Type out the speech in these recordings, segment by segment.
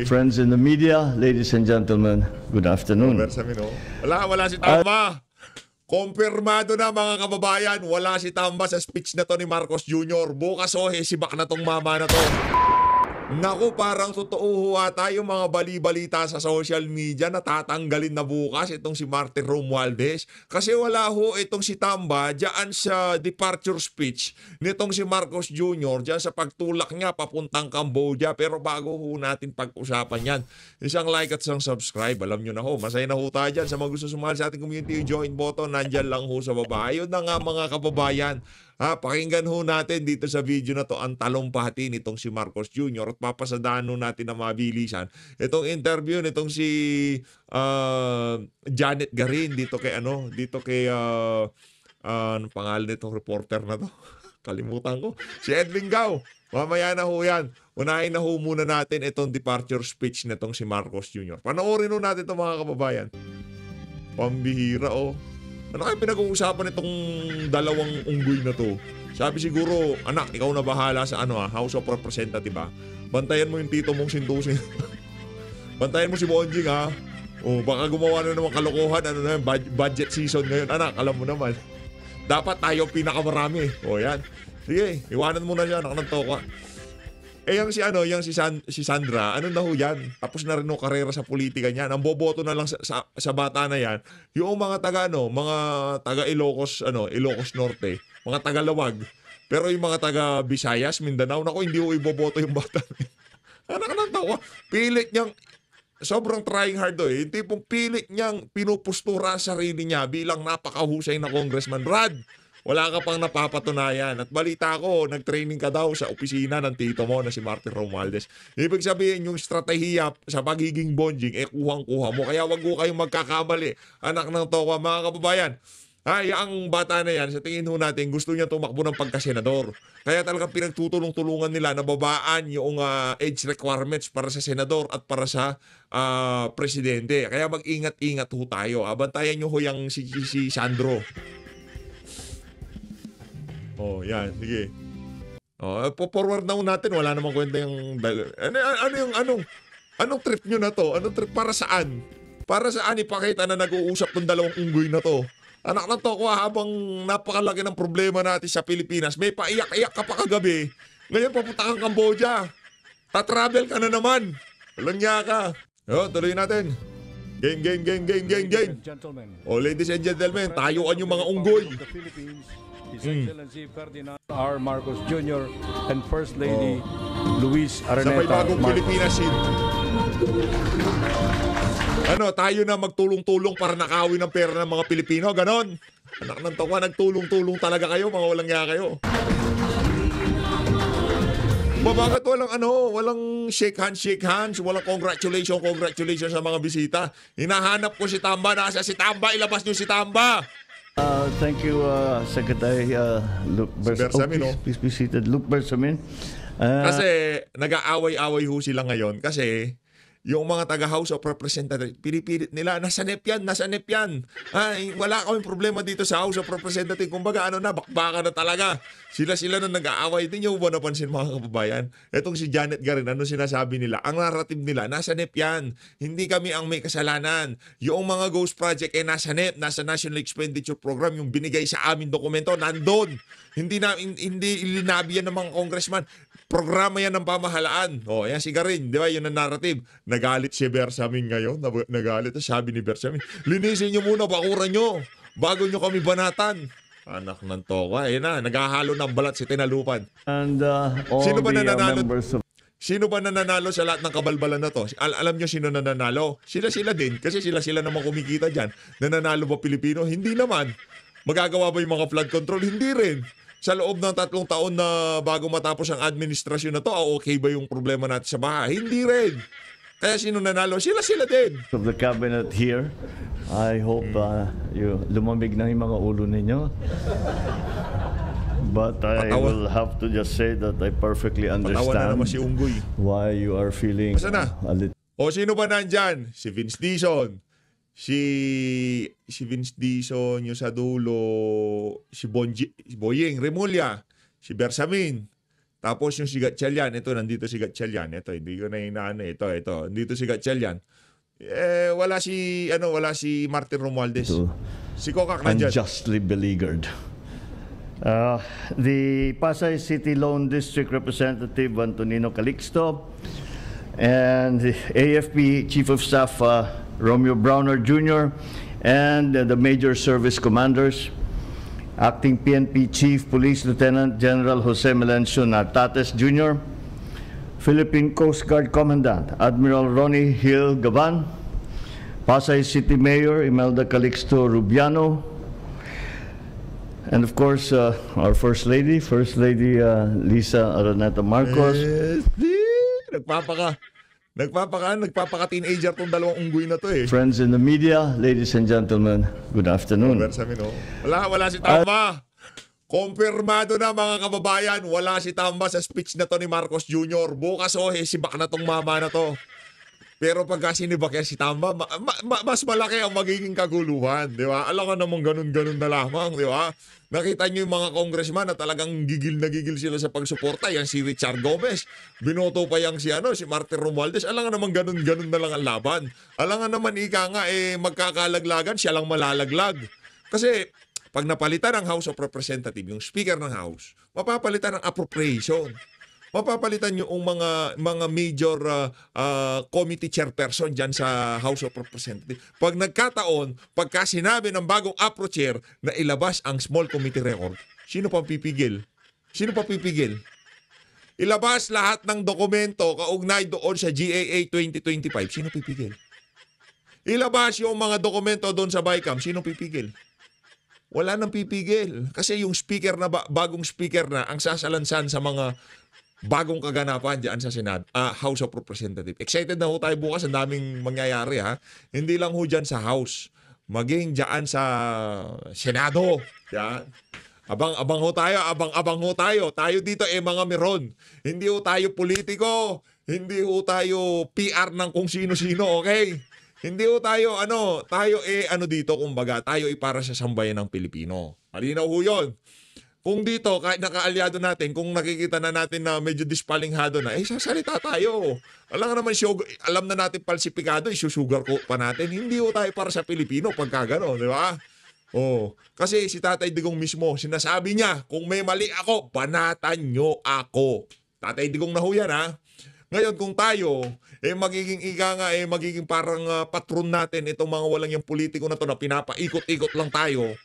Friends in the media, ladies and gentlemen, good afternoon. Wala si Tamba. Kompirmado na mga kababayan, wala si Tamba sa speech na to ni Marcos Jr. Bukas sibak na tong mama na to. Naku, parang totoo tayo mga bali-balita sa social media na tatanggalin na bukas itong si Martin Romualdez. Kasi wala itong si Tamba dyan sa departure speech nitong si Marcos Jr. dyan sa pagtulak niya papuntang Cambodia. Pero bago natin pag-usapan yan, isang like at isang subscribe. Alam nyo na masaya na tayo dyan. Sa mga gusto sumali sa ating community, join button, nandyan lang sa baba. Ayun na nga mga kababayan. Pakinggan natin dito sa video na to ang talumpati nitong si Marcos Jr. at papasadaan natin na mabilisan itong interview nitong si Janet Garin dito kay anong pangalan nitong reporter na to? Kalimutan ko. Si Edwin Gao. Mamaya na yan. Unahin na muna natin itong departure speech nitong si Marcos Jr. Panoorin natin ito mga kababayan. Pambihira Ano kaya pinag-uusapan itong dalawang unggoy na to? Sabi siguro, anak, ikaw na bahala sa House of Representative Bantayan mo yung tito mong sintusin. Bantayan mo si Bonjing baka gumawa na naman kalokohan. Budget season ngayon. Anak, alam mo naman. Dapat tayo pinakamarami. Yan. Sige, iwanan mo na siya. Anak ng toka. Si Sandra, yan? Tapos na rin karera sa politika niya. Ang boboto na lang sa bata na yan, yung mga taga Ilocos, Ilocos Norte, mga taga Lawag. Pero yung mga taga Visayas, Mindanao, hindi ko iboboto yung bata. Anak ng tawa. Pilit niyang, sobrang trying hard yung tipong pilit niyang pinupustura sa sarili niya bilang napakahusay na congressman. Rad, wala ka pang napapatunayan. At balita ko, nag-training ka daw sa opisina ng tito mo na si Martin Romualdez. Ibig sabihin, yung strategiya sa pagiging bonjing, kuhang-kuha mo. Kaya wag ko kayong magkakamali. Anak ng toka, mga kababayan. Ang bata na yan, sa tingin natin, gusto niya tumakbo ng pagkasenador. Kaya talagang pinagtutulong-tulungan nila na babaan yung age requirements para sa senador at para sa presidente. Kaya mag-ingat-ingat tayo. Bantayan nyo yung si Sandro. Yan, sige. Forward na natin, wala namang kwenta yung anong trip nyo na to? Anong trip para saan? Para saan ipakita na nag-uusap ng dalawang unggoy na to? Anak na to, habang napakalaki ng problema natin sa Pilipinas, may paiyak-iyak ka pa kagabi. Ngayon papunta kang Cambodia. Ta-travel ka na naman. Walang niya ka. Tuloy natin. Game. Ladies and gentlemen, tayuan yung mga unggoy. His Excellency Ferdinand R. Marcos Jr. and First Lady Luis Araneta. Sa may bagong Pilipinas tayo na magtulong-tulong para nakawin ng pera ng mga Pilipino, ganon. Anak ng tawa, nagtulong-tulong talaga kayo, mga walang niya kayo. Bakit walang shake hands, walang congratulations sa mga bisita. Hinahanap ko si Tamba, nasa si Tamba, ilabas niyo si Tamba. Thank you, Secretary Luke Bersamin. Please be seated. Luke Bersamin. Kasi nag-aaway-away sila ngayon kasi yung mga taga-House of Representatives, pinipilit nila, nasa NEP yan. Wala kaming problema dito sa House of Representatives. Kumbaga, bakbaka na talaga. Sila na nag-aaway. Hindi nyo ba napansin mga kababayan? Etong si Janet Garin, sinasabi nila? Ang narrative nila, nasa NEP yan. Hindi kami ang may kasalanan. Yung mga Ghost Project nasa NEP, nasa National Expenditure Program, yung binigay sa amin dokumento, nandun. Hindi ilinabi yan ng mga congressman. Programa yan ng pamahalaan. Yan si Garin, di ba? Yun ang narrative. Nagalit si Bersamin ngayon. Nagalit. Sabi ni Bersamin, linisin nyo muna, bakuran nyo. Bago nyo kami banatan. Anak ng toka. Naghahalo ng balat si Tinalupan. And all Sino ba the nananalo? members of... Sino ba nananalo sa lahat ng kabalbalan na to? Alam nyo sino nananalo? Sila din. Kasi sila naman kumikita dyan. Nananalo ba Pilipino? Hindi naman. Magagawa ba yung mga flood control? Hindi rin. Sa loob ng 3 taon na bago matapos ang administrasyon na to, okay ba yung problema natin sa bahay? Hindi rin. Kaya sino nanalo? Sila din. of the cabinet here. I hope lumamig na yung mga ulo ninyo. But I will have to just say that I perfectly Patawa na naman si understand Unggoy. why you are feeling Basta na. a little... Sino ba nandyan? Si Vince Dizon. Si Vince Dizon, yung sa dulo, si Boying Remulla, si Bersamin, Tapos yung si Gatchalian, ito, nandito si Gatchalian. Ito, hindi ko na inaano. Ito. Nandito si Gatchalian. Wala si Martin Romualdez. Si Kokak nandyan. Unjustly beleaguered. The Pasay City Lone District Representative Antonino Calixto and the AFP Chief of Staff Romeo Browner Jr. and the Major Service Commanders, Acting PNP Chief Police Lieutenant General Jose Melencio Nartates Jr., Philippine Coast Guard Commandant Admiral Ronnie Hill Gavan, Pasay City Mayor Imelda Calixto Rubiano, and of course our First Lady Lisa Araneta Marcos. Nagpapaka-teenager tong dalawang unggoy na to eh. Friends in the media, ladies and gentlemen, good afternoon. Wala si Tamba. Kompirmado na mga kababayan, wala si Tamba sa speech na to ni Marcos Jr. Bukas sibak na tong mama na to. Pero pagka sinibak yan si Tamba, mas malaki ang magiging kaguluhan, di ba? Alam ka namang ganun-ganun na lamang, di ba? Nakita nyo yung mga congressman na talagang gigil na gigil sila sa pagsuporta. Yan si Richard Gomez. Binoto pa yang si Martin Romualdez. Alam nga naman ganun-ganun na lang ang laban. Alam nga naman magkakalaglagan, siya lang malalaglag. Kasi pag napalitan ng House of Representatives, yung Speaker ng House, mapapalitan ng appropriation. Mapapalitan yung mga major committee chairperson dyan sa House of Representatives. Pag nagkataon, pagka sinabi ng bagong APRO chair na ilabas ang small committee record, sino pa pipigil? Ilabas lahat ng dokumento kaugnay doon sa GAA 2025, sino pipigil? Ilabas yung mga dokumento doon sa BICAM, sino pipigil? Wala nang pipigil. Kasi yung speaker na bagong speaker na ang sasalansan sa mga bagong kaganapan dyan sa House of Representatives. Excited na ho tayo bukas. Ang daming mangyayari ha. Hindi lang ho dyan sa House. Maging dyan sa Senado. Yan. Abang ho tayo. Tayo dito mga meron. Hindi ho tayo politiko. Hindi ho tayo PR ng kung sino-sino. Okay? Hindi ho tayo dito kumbaga. Tayo para sa sambayan ng Pilipino. Malinaw ho yun. Kung dito, kahit nakaalyado natin, kung nakikita na natin na medyo dispalinghado na, sasalita tayo. Alam na natin falsipikado, isusugar ko pa natin. Hindi ho tayo para sa Pilipino pagka gano'n, di ba? Kasi si Tatay Digong mismo, sinasabi niya, kung may mali ako, banatan nyo ako. Tatay Digong na ho yan, ha? Ngayon, kung tayo, magiging parang patron natin itong mga walang yung politiko na to na pinapaikot-ikot lang tayo,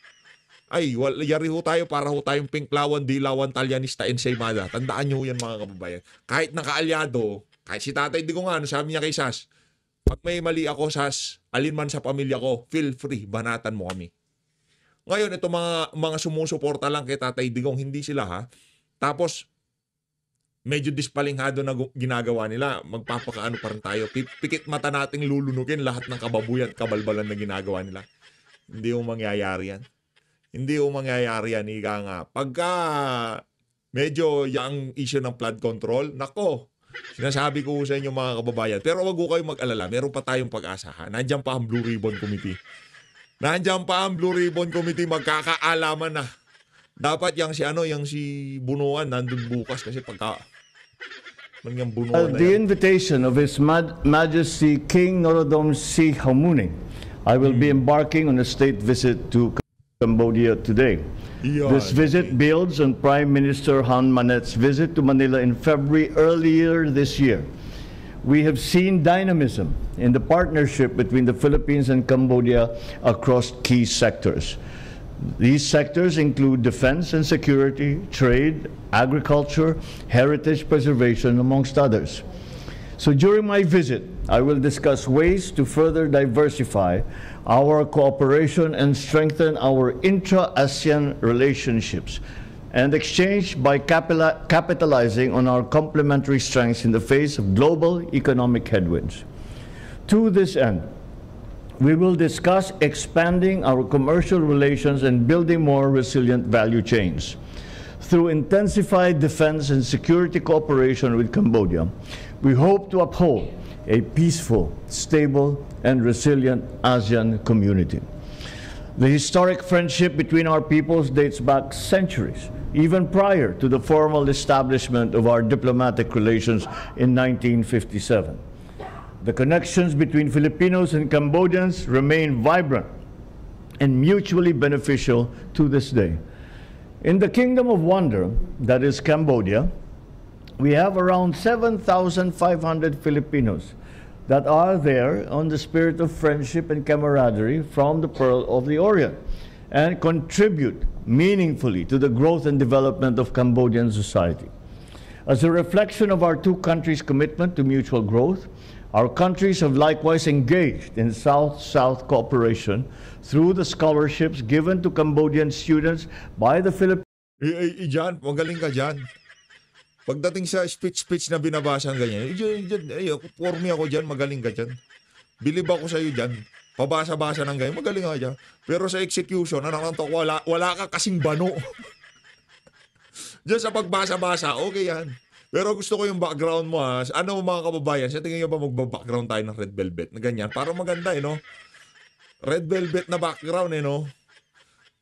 yari ho tayo para ho tayong pinklawan, dilawan, talyanista, ensaymada. Tandaan nyo yan mga kababayan. Kahit nakaalyado, kahit si Tatay Digong sabi niya kay Sas, pag may mali ako, Sas, alin man sa pamilya ko, feel free, banatan mo kami. Ngayon, ito mga sumusuporta lang kay Tatay Digong, hindi sila ha. Tapos, medyo dispalinghado na ginagawa nila, magpapakaano pa rin tayo. Pikit mata nating lulunugin lahat ng kababuyan at kabalbalan na ginagawa nila. Hindi mo mangyayari yan. Ika nga. Pagka medyo yung issue ng flood control, nako, sinasabi ko sa inyo mga kababayan. Pero wag ko kayong mag-alala, meron pa tayong pag-asa. Nandiyan pa ang Blue Ribbon Committee. Magkakaalaman na. Dapat yung si Bunuan nandun bukas kasi pagka the invitation of His Majesty King Norodom Sihamuni, I will be embarking on a state visit to Cambodia today. This visit builds on Prime Minister Han Manet's visit to Manila in February earlier this year. We have seen dynamism in the partnership between the Philippines and Cambodia across key sectors. These sectors include defense and security, trade, agriculture, heritage preservation, amongst others. So during my visit, I will discuss ways to further diversify our cooperation and strengthen our intra-ASEAN relationships and exchange by capitalizing on our complementary strengths in the face of global economic headwinds. To this end, we will discuss expanding our commercial relations and building more resilient value chains. Through intensified defense and security cooperation with Cambodia, we hope to uphold a peaceful, stable, and resilient ASEAN community. The historic friendship between our peoples dates back centuries, even prior to the formal establishment of our diplomatic relations in 1957. The connections between Filipinos and Cambodians remain vibrant and mutually beneficial to this day. In the Kingdom of Wonder, that is Cambodia, we have around 7,500 Filipinos that are there on the spirit of friendship and camaraderie from the Pearl of the Orient and contribute meaningfully to the growth and development of Cambodian society. As a reflection of our two countries' commitment to mutual growth, our countries have likewise engaged in South-South cooperation through the scholarships given to Cambodian students by the Philippines. Diyan, magaling ka dyan. Pagdating sa speech na binabasa ng ganyan, for me ako dyan, magaling ka dyan. Bilib ako sa'yo dyan. Pabasa-basa ng ganyan, magaling ka dyan. Pero sa execution, wala ka kasing bano. Dyan sa pagbasa-basa, okay yan. Pero gusto ko yung background mo ha. Ano mga kababayan, sa tingin nyo ba magbabackground tayo ng Red Velvet na ganyan? Parang maganda no? Red Velvet na background no?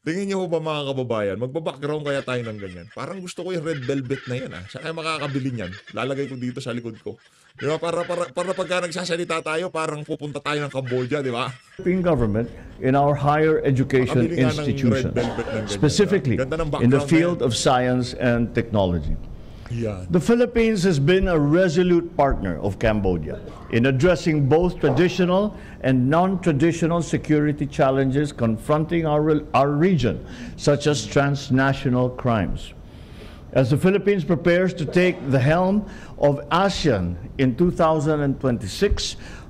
Tingin niyo ba mga kababayan, magbabackground kaya tayo ng ganyan? Parang gusto ko yung Red Velvet na yan Saan kaya makakabili niyan? Lalagay ko dito sa likod ko. Di ba? Para pagka nagsasalita tayo, parang pupunta tayo ng Cambodia, di ba? Philippine government in our higher education institutions, specifically in the field of science and technology. Yeah. The Philippines has been a resolute partner of Cambodia in addressing both traditional and non-traditional security challenges confronting our region, such as transnational crimes. As the Philippines prepares to take the helm of ASEAN in 2026,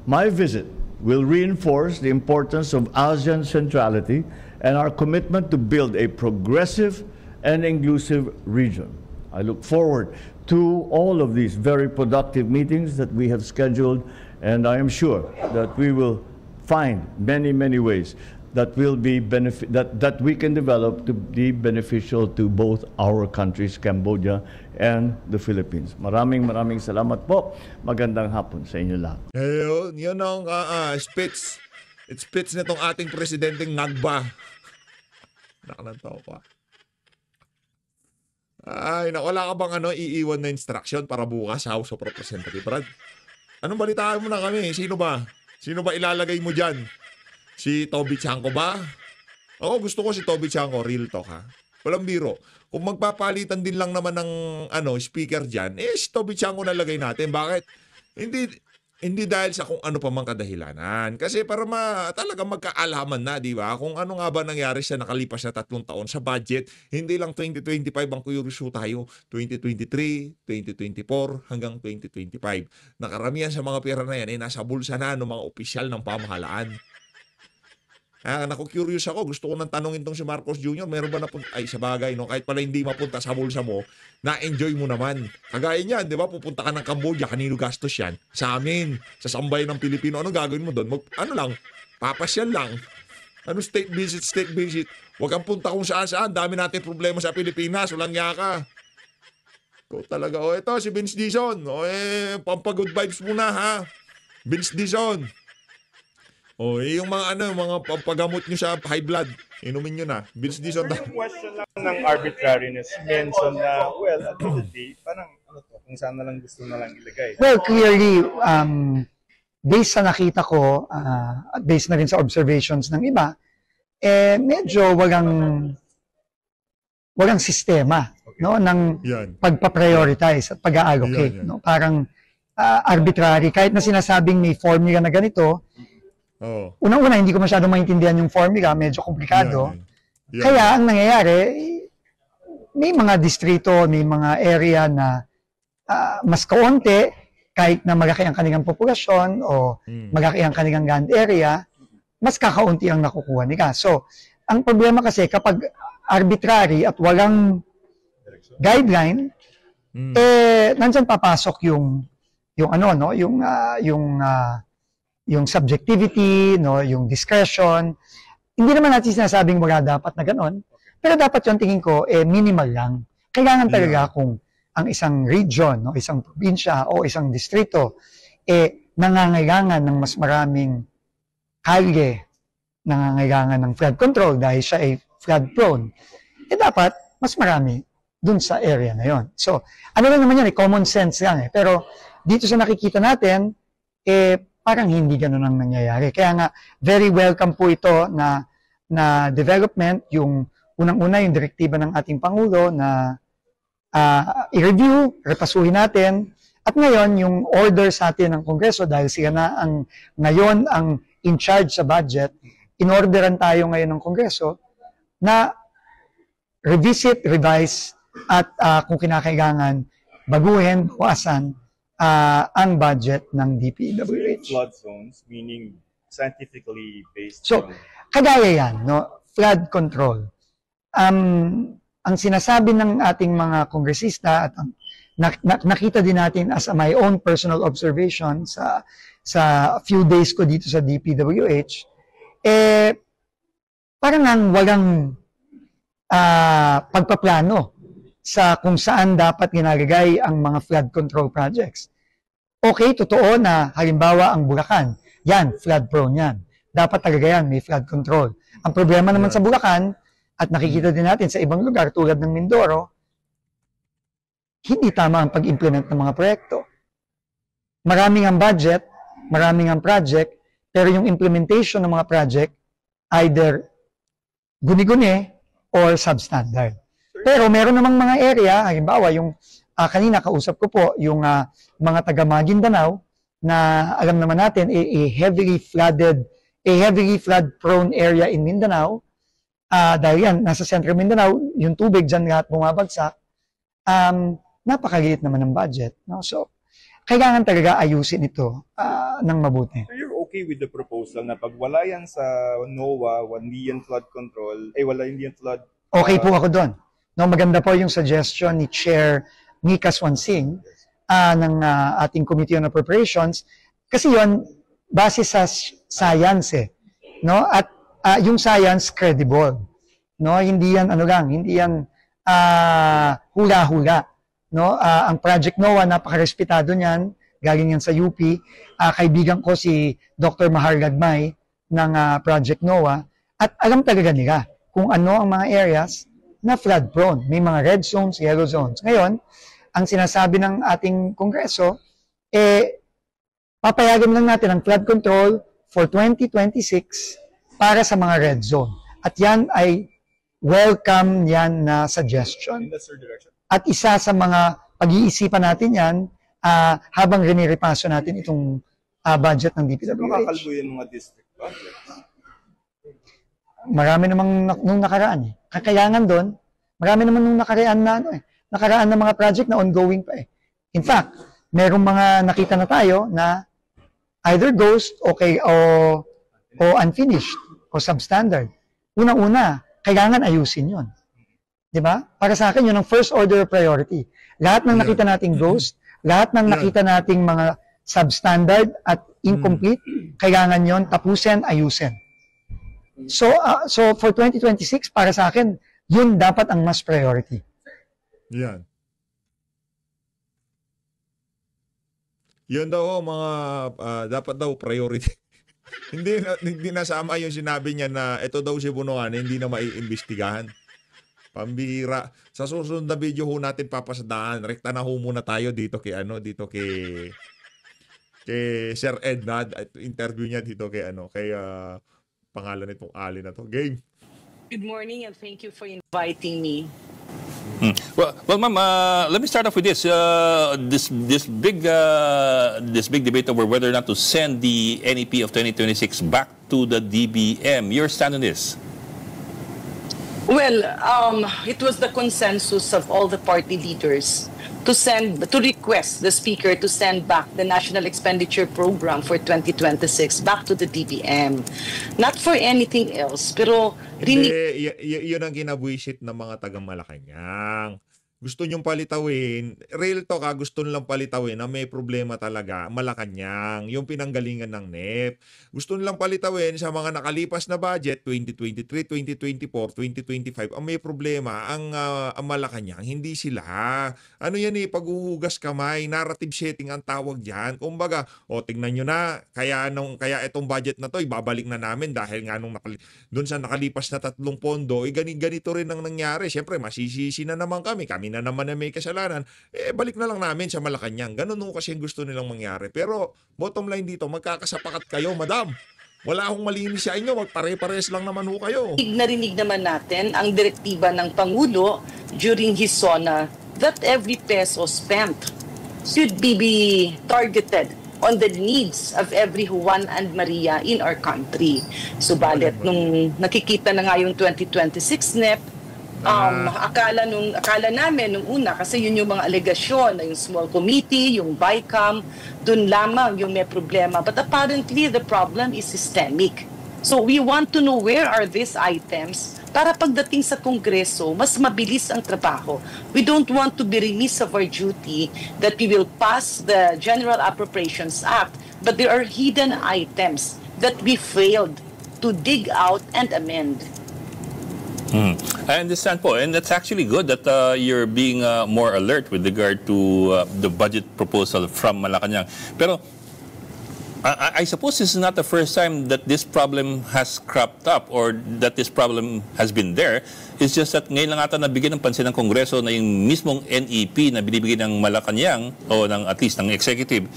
my visit will reinforce the importance of ASEAN centrality and our commitment to build a progressive and inclusive region. I look forward to all of these very productive meetings that we have scheduled, and I am sure that we will find many ways that will be that we can develop to be beneficial to both our countries, Cambodia and the Philippines. Maraming salamat po. Magandang hapon sa inyo lahat. Ayun, yun ang speech nitong ating presidenteng Ngagba. Nakanantaw pa. Ay, wala ka bang iiwan na instruction para bukas sa House of Representatives, Brad? Anong balitaan mo na kami? Sino ba? Sino ba ilalagay mo dyan? Si Toby Chanko ba? Ako gusto ko si Toby Chanko, real talk ha. Walang biro. Kung magpapalitan din lang naman ng speaker dyan, si Toby Chanko nalagay natin. Bakit? Hindi dahil sa kung ano pa mang kadahilanan. Kasi para talaga magkaalaman na, di ba? Kung ano nga ba nangyari sa nakalipas na 3 taon sa budget, hindi lang 2025 ang curious tayo. 2023, 2024, hanggang 2025. Nakaramihan sa mga pera na yan, nasa bulsa na ng mga opisyal ng pamahalaan. Naku-curious ako. Gusto ko nang tanongin tong si Marcos Jr. Meron ba napunta? Ay, sa bagay, no? Kahit pala hindi mapunta sa bulsa mo, na-enjoy mo naman. Kagaya niyan, di ba? Pupunta ka ng Cambodia, kanino gastos yan? Sa amin, sa sambayan ng Pilipino. Ano gagawin mo doon? Papasyal lang. State visit. Huwag kang punta kung saan-saan. Dami natin problema sa Pilipinas. Walang niya ka. Ito talaga. Ito, si Vince Dizon. Pampagood vibes muna, ha? Vince Dizon. Yung mga pampagamot nyo sa high blood, inumin nyo na. Vince Dizon. Yung question lang ng arbitrariness, mention na, well, at the end of the day, parang, kung saan na lang gusto na lang ilagay. Well, clearly, based sa nakita ko, at based na rin sa observations ng iba, medyo walang sistema, no, ng pagpa-prioritize at pag-allocate. No? Parang arbitrary. Kahit na sinasabing may formula na ganito, unang-una, hindi ko masyadong maintindihan yung formula, medyo komplikado. Kaya, ang nangyayari, may mga distrito, may mga area na mas kaunti, kahit na malaki ang kanilang populasyon o malaki ang kanilang land area, mas kakaunti ang nakukuha nila. So, ang problema kasi, kapag arbitrary at walang guideline, nandyan papasok yung subjectivity, no, yung discretion. Hindi naman natin sinasabing wala dapat na ganon, pero dapat yung tingin ko, minimal lang. Kailangan talaga kung ang isang region, no, isang probinsya o isang distrito, nangangailangan ng mas maraming kalye, nangangailangan ng flood control dahil siya ay flood prone, dapat mas marami dun sa area na yon. So, ano lang naman yan, common sense lang Pero dito sa nakikita natin, parang hindi ganun ang nangyayari. Kaya nga, very welcome po ito na development, yung unang-una yung direktiba ng ating Pangulo na i-review, repasuhin natin, at ngayon, yung order sa atin ng Kongreso, dahil sila na ngayon ang in charge sa budget, in-orderan tayo ngayon ng Kongreso na revisit, revise, at kung kinakailangan, baguhin, bawasan ang budget ng DPWH. Flood zones, meaning scientifically based. So, kagaya yan, no? Flood control. Ang sinasabi ng ating mga kongresista at nakita din natin as my own personal observation sa few days ko dito sa DPWH, parang ang walang pagpaplano sa kung saan dapat ginagagay ang mga flood control projects. Okay, totoo na halimbawa ang Bulacan, yan, flood prone yan. Dapat talaga yan, may flood control. Ang problema naman sa Bulacan, at nakikita din natin sa ibang lugar tulad ng Mindoro, hindi tama ang pag-implement ng mga proyekto. Maraming ang budget, maraming ang project, pero yung implementation ng mga project, either guni-guni or substandard. Pero meron namang mga area, halimbawa yung kanina kausap ko po, yung mga taga Maguindanao, na alam naman natin, a heavily flood prone area in Mindanao, dahil yan, nasa Central Mindanao, yung tubig dyan lahat bumabagsak, napakaliit naman ng budget. No? So, kailangan talaga ayusin ito ng mabuti. So you're okay with the proposal na pag wala yan sa NOAA, 1 million flood control, wala hindi yan flood... Okay po ako doon. No, maganda po yung suggestion ni Chair Mika Swansing ng ating Committee on Appropriations. Kasi yon base sa science No? At yung science credible. No? Hindi yan hindi yan hula-hula. No, ang Project NOAA, napakarespetado niyan, galing yan sa UP. Kaibigan ko si Dr. Mahar Lagmay ng Project NOAA, at alam talaga nila kung ano ang mga areas na flood prone. May mga red zones, yellow zones. Ngayon, ang sinasabi ng ating Kongreso, papayagan lang natin ang flood control for 2026 para sa mga red zone. At yan ay welcome yan na suggestion. That's your direction. At isa sa mga pag-iisipan natin yan habang rinirepaso natin itong budget ng DPWH. Makakalbo yung mga district budgets. Marami namang nung nakaraan Kakayangan doon, marami naman nung nakaraan na nakaraan na mga project na ongoing pa In fact, merong mga nakita na tayo na either ghost o unfinished o substandard. Unang-una, kailangan ayusin 'yon. 'Di ba? Para sa akin, yun ang first order priority. Lahat ng nakita nating ghost, lahat ng nakita nating mga substandard at incomplete, kailangan yon tapusin, ayusin. So for 2026, para sa akin, yun dapat ang mas priority. Yan. Yun daw mga dapat daw priority. hindi nasama yung sinabi niya na ito daw si Bunuan hindi na maiimbestigahan. Pambihira. Sa susunod na video ho natin papasadahan. Rekta na ho muna tayo dito kay Sir Ednad at interview niya dito kay pangalan nitong Ali na to. Game. Good morning and thank you for inviting me. Well, ma'am, let me start off with this. This big debate over whether or not to send the NEP of 2026 back to the DBM. Your stand on this? Well, it was the consensus of all the party leaders to request the Speaker to send back the National Expenditure Program for 2026 back to the DBM. Not for anything else, pero yun ang kinabuisit ng mga taga-Malacanang. Gusto nyong palitawin, real talk gusto nilang palitawin na may problema talaga, Malacanang, yung pinanggalingan ng NEP. Gusto nilang palitawin sa mga nakalipas na budget, 2023, 2024, 2025, ang may problema, ang Malacanang, hindi sila. Ano yan paghuhugas kamay, narrative setting ang tawag dyan. Kumbaga, tingnan nyo na, kaya itong budget na to, ibabalik na namin dahil nga doon sa nakalipas na 3 pondo, ganito rin ang nangyari. Siyempre, masisisi na naman kami na naman na may kasalanan, balik na lang namin sa Malacanang. Ganun ho kasi gusto nilang mangyari. Pero bottom line dito, magkakasapakat kayo, madam. Wala akong malinis sa inyo, magpare-pares lang naman ho kayo. Narinig naman natin ang direktiba ng Pangulo during his SONA that every peso spent should be targeted on the needs of every Juan and Maria in our country. Subalit, nung nakikita na nga yung 2026 NEP, akala namin nung una, kasi yun yung mga alegasyon, na yung small committee, yung BICAM, dun lamang yung may problema. But apparently, the problem is systemic. So we want to know where are these items para pagdating sa Kongreso, mas mabilis ang trabaho. We don't want to be remiss of our duty that we will pass the General Appropriations Act, but there are hidden items that we failed to dig out and amend. I understand po, and that's actually good that you're being more alert with regard to the budget proposal from Malacanang. Pero I suppose this is not the first time that this problem has cropped up or that this problem has been there. It's just that ngayon lang ata nabigyan ng pansin ng Kongreso na yung mismong NEP na binibigyan ng Malacanang o ng at least ng executive,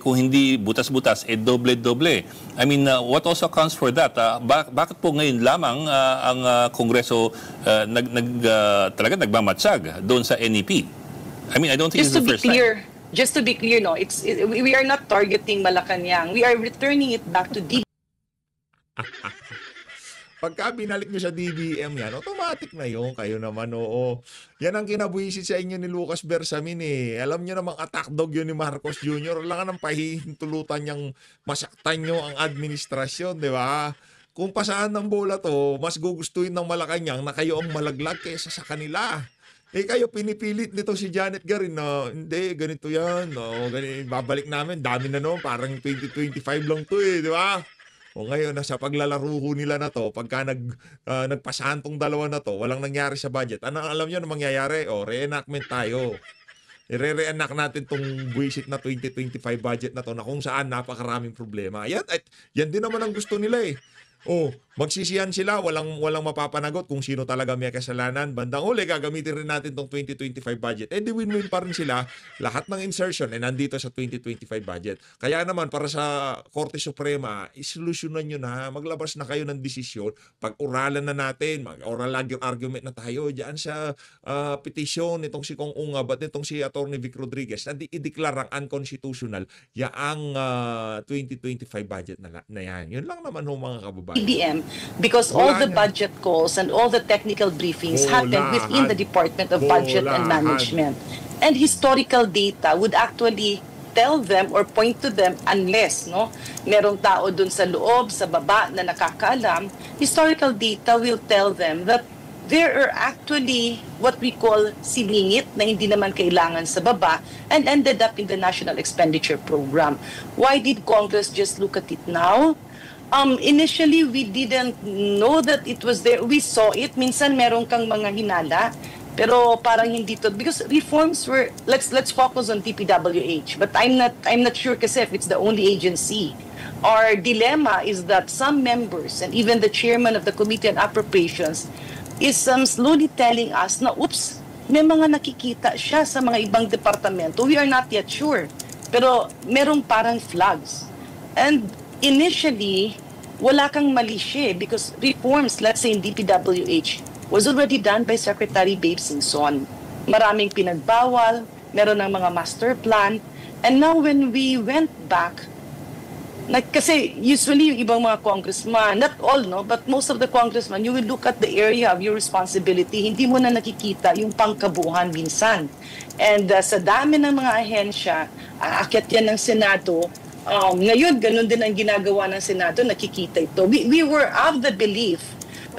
kung hindi butas-butas, doble-doble. I mean, what also accounts for that? Bakit po ngayon lamang ang Kongreso talaga nagmamatsag doon sa NEP? I mean, I don't think it's the first time. Just to be clear, no, we are not targeting Malacanang. We are returning it back to DBM. Pagka binalik nyo sa DBM yan, automatic na yun. Kayo naman, oo. Yan ang kinabuhisit sa inyo ni Lucas Bersamin eh. Alam nyo namang attack dog yun ni Marcos Jr. Wala ka ng pahihintulutan niyang masaktan nyo ang administrasyon, di ba? Kung pasaan ng bola to, mas gugustuhin ng Malacanang na kayo ang malaglag kaysa sa kanila. Kayo pinipilit nito si Janet Garin na hindi, ganito yan. Babalik namin, dami na no, parang 2025 lang to di ba? O ngayon, sa paglalaro nila na to, pagka nagpasahan tong dalawa na to, walang nangyari sa budget. Ano alam nyo na mangyayari? Reenactment tayo. I-re-enact natin tong buwisit na 2025 budget na to na kung saan napakaraming problema. Yan din naman ang gusto nila eh. Magsisiyan sila, walang mapapanagot kung sino talaga may kasalanan. Bandang huli, gagamitin rin natin tong 2025 budget. Di win-win pa rin sila. Lahat ng insertion nandito sa 2025 budget. Kaya naman, para sa Korte Suprema, isolusyonan nyo na, maglabas na kayo ng desisyon. Pag-uralan na natin, mag-oral argument na tayo dyan sa petition nitong si Kong Ungab at nitong si Atty. Vic Rodriguez na i-declare ang unconstitutional yaang 2025 budget na yan. Yun lang naman mga kababayan. DBM, because all the budget calls and all the technical briefings happen within the Department of Budget and Management. And historical data would actually tell them or point to them unless merong tao dun sa loob, sa baba na nakakaalam, historical data will tell them that there are actually what we call silingit na hindi naman kailangan sa baba and ended up in the National Expenditure Program. Why did Congress just look at it now? Initially, we didn't know that it was there. We saw it. Minsan meron kang mga hinala, pero parang hindi to. Because reforms were, let's focus on DPWH. But I'm not sure kasi if it's the only agency. Our dilemma is that some members and even the chairman of the Committee on Appropriations is slowly telling us na, oops, may mga nakikita siya sa mga ibang departamento. We are not yet sure. Pero merong parang flags. And initially, wala kang mali siya because reforms, let's say in DPWH, was already done by Secretary Babe Singson. Maraming pinagbawal, meron ng mga master plan, and now when we went back, kasi usually yung ibang mga congressman, not all, but most of the congressmen, you will look at the area of your responsibility, hindi mo na nakikita yung pangkabuhan minsan. And sa dami ng mga ahensya, aakyat yan ng Senado. Ngayon, ganun din ang ginagawa ng Senado, nakikita ito. We were of the belief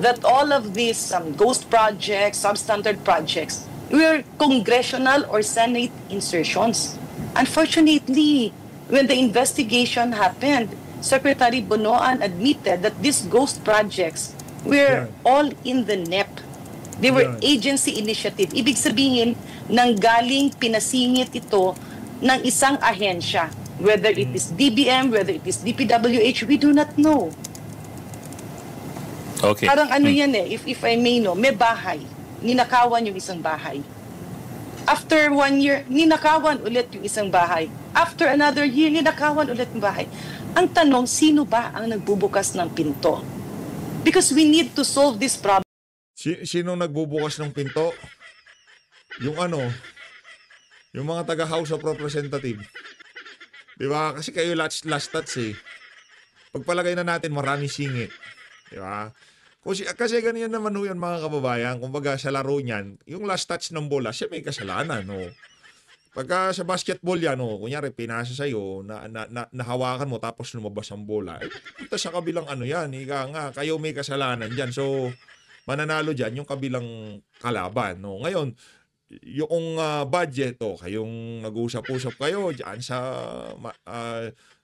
that all of these ghost projects, substandard projects, were congressional or Senate insertions. Unfortunately, when the investigation happened, Secretary Bonoan admitted that these ghost projects were all in the NEP. They were agency initiative. Ibig sabihin, nanggaling pinasingit ito ng isang ahensya. Whether it is DBM, whether it is DPWH, we do not know. Okay. Parang yan if I may may bahay, ninakawan yung isang bahay. After 1 year, ninakawan ulit yung isang bahay. After another year, ninakawan ulit yung bahay. Ang tanong, sino ba ang nagbubukas ng pinto? Because we need to solve this problem. Sino nagbubukas ng pinto? Yung yung mga taga House of Representative. Diba? Kasi kayo last touch eh. Pagpalagay na natin, maraming singit. Diba? Kasi ganyan naman yan mga kababayan. Kumbaga sa laro niyan, yung last touch ng bola, siya may kasalanan. No? Pagka sa basketball yan, kunyari pinasa sa'yo, nahawakan mo tapos lumabas ang bola. Punta sa kabilang yan, kayo may kasalanan dyan. So, mananalo dyan yung kabilang kalaban. No? Ngayon, yung budget, kayong nag-usap-usap kayo dyan sa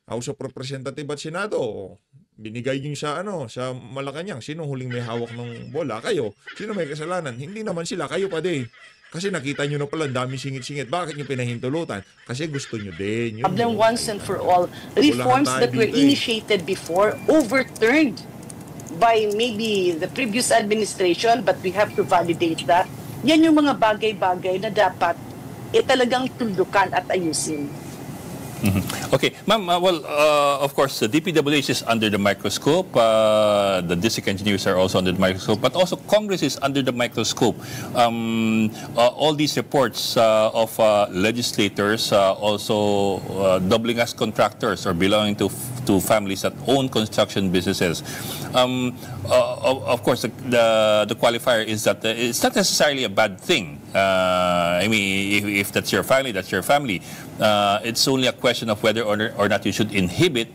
House of Representative at Senado, binigay yung sa Malacanang. Sino huling may hawak ng bola? Kayo. Sino may kasalanan? Hindi naman sila. Kayo pa din. Kasi nakita nyo na pala, dami singit-singit. Bakit nyo pinahintulutan? Kasi gusto nyo din. Problem once and for all. Reforms that were initiated before, overturned by maybe the previous administration, but we have to validate that. Yan yung mga bagay-bagay na dapat talagang tuldukan at ayusin. Okay, ma'am, of course, the DPWH is under the microscope, the district engineers are also under the microscope, but also Congress is under the microscope. All these reports of legislators also doubling as contractors or belonging to families that own construction businesses. Of course, the qualifier is that it's not necessarily a bad thing. I mean, if that's your family, that's your family. It's only a question of whether or not you should inhibit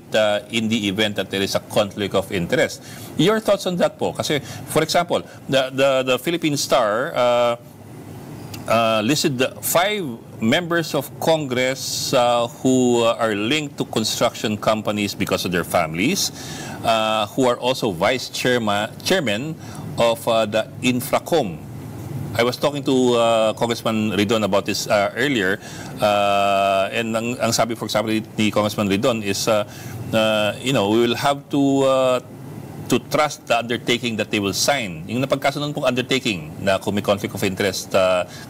in the event that there is a conflict of interest. Your thoughts on that po? Kasi, for example, the Philippine Star listed 5 members of Congress who are linked to construction companies because of their families, who are also vice chairman of the Infracom. I was talking to Congressman Ridon about this earlier, and ang sabi, for example, ni Congressman Ridon is, we will have to trust the undertaking that they will sign. Yung napagkasunod pong undertaking na kung may conflict of interest,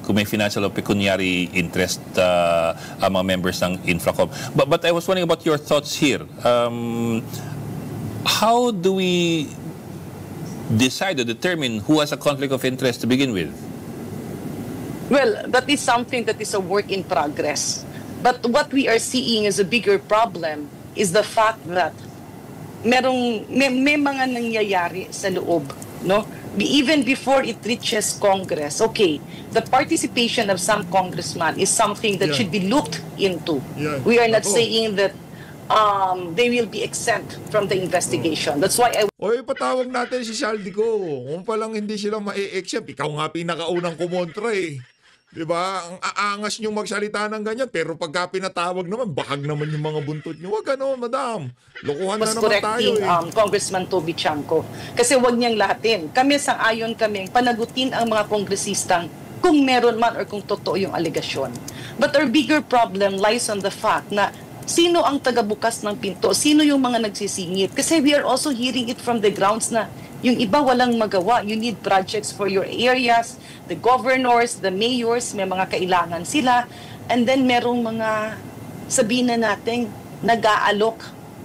kung may financial or pecuniary interest ang mga members ng Infracom. But I was wondering about your thoughts here. How do we decide or determine who has a conflict of interest to begin with? Well, that is something that is a work in progress. But what we are seeing as a bigger problem is the fact that may mga nangyayari sa loob, no? Even before it reaches Congress, okay, the participation of some congressman is something that should be looked into. We are not saying that they will be exempt from the investigation. That's why patawag natin si Saldico. Kung palang hindi sila ma-exempt, ikaw nga pinakaunang kumontra eh. Diba? Ang aangas nyo magsalita ng ganyan, pero pagka pinatawag naman, bahag naman yung mga buntot nyo. Wag ganon, madam. Lokohan na naman tayo eh. Congressman Toby Chanco. Kasi wag niyang lahatin. Kami sang-ayon kaming panagutin ang mga kongresistang kung meron man or kung totoo yung alegasyon. But our bigger problem lies on the fact na sino ang tagabukas ng pinto? Sino yung mga nagsisingit? Kasi we are also hearing it from the grounds na yung iba walang magawa. You need projects for your areas. The governors, the mayors, may mga kailangan sila. And then merong mga, sabihin na natin, nag-aalok.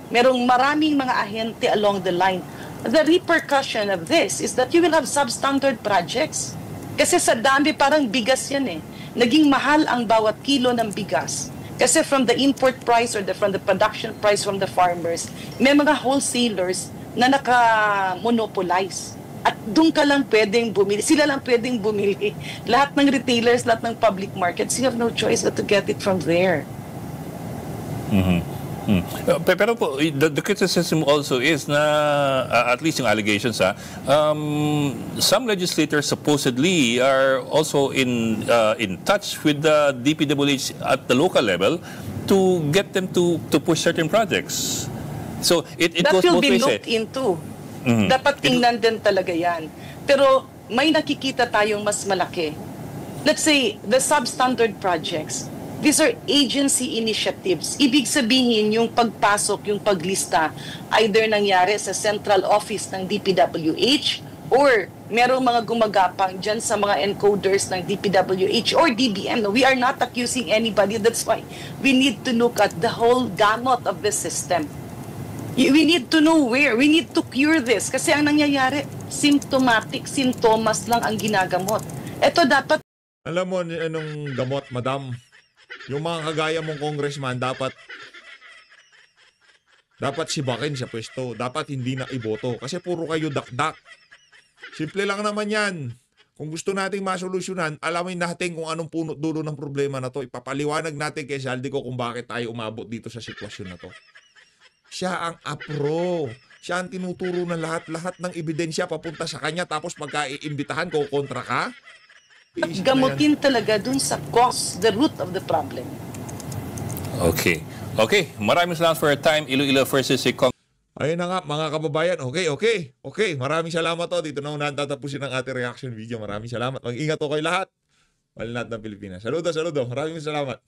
Merong maraming mga ahente along the line. The repercussion of this is that you will have substandard projects. Kasi sa dami parang bigas yan eh. Naging mahal ang bawat kilo ng bigas. Kasi from the import price or from the production price from the farmers, may mga wholesalers na naka-monopolize. At doon ka lang pwedeng bumili. Sila lang pwedeng bumili. Lahat ng retailers, lahat ng public markets, you have no choice but to get it from there. Pero po, the criticism also is na, at least yung allegations, some legislators supposedly are also in touch with the DPWH at the local level to get them to push certain projects. So it goes both ways. That will be looked into. Dapat tingnan din talaga yan. Pero may nakikita tayong mas malaki. Let's say, the substandard projects, these are agency initiatives. Ibig sabihin, yung pagpasok, yung paglista, either nangyari sa central office ng DPWH or merong mga gumagapang dyan sa mga encoders ng DPWH or DBM. No, we are not accusing anybody. That's why we need to look at the whole gamut of the system. We need to know where. We need to cure this. Kasi ang nangyayari, symptomatic, sintomas lang ang ginagamot. Ito dapat... Alam mo, anong gamot, madam? Yung mga kagaya mong congressman, dapat sibakin sa pwesto. Dapat hindi na iboto. Kasi puro kayo dakdak. Simple lang naman yan. Kung gusto nating masolusyonan, alamin natin kung anong punot dulo ng problema na to. Ipapaliwanag natin kay Zaldico kung bakit tayo umabot dito sa sitwasyon na to. Siya ang apro. Siya ang tinuturo ng lahat-lahat ng ebidensya papunta sa kanya tapos magka-iimbitahan ko kontra ka? Gamutin talaga dun sa cause, the root of the problem. Okay. Okay. Maraming salamat for your time. Iloilo versus Cong. Ayun na nga, mga kababayan. Okay. Maraming salamat to. Dito na unahan tatapusin ang ating reaction video. Maraming salamat. Mag-ingat to kayo lahat. Malinat ng Pilipinas. Saludo. Maraming salamat.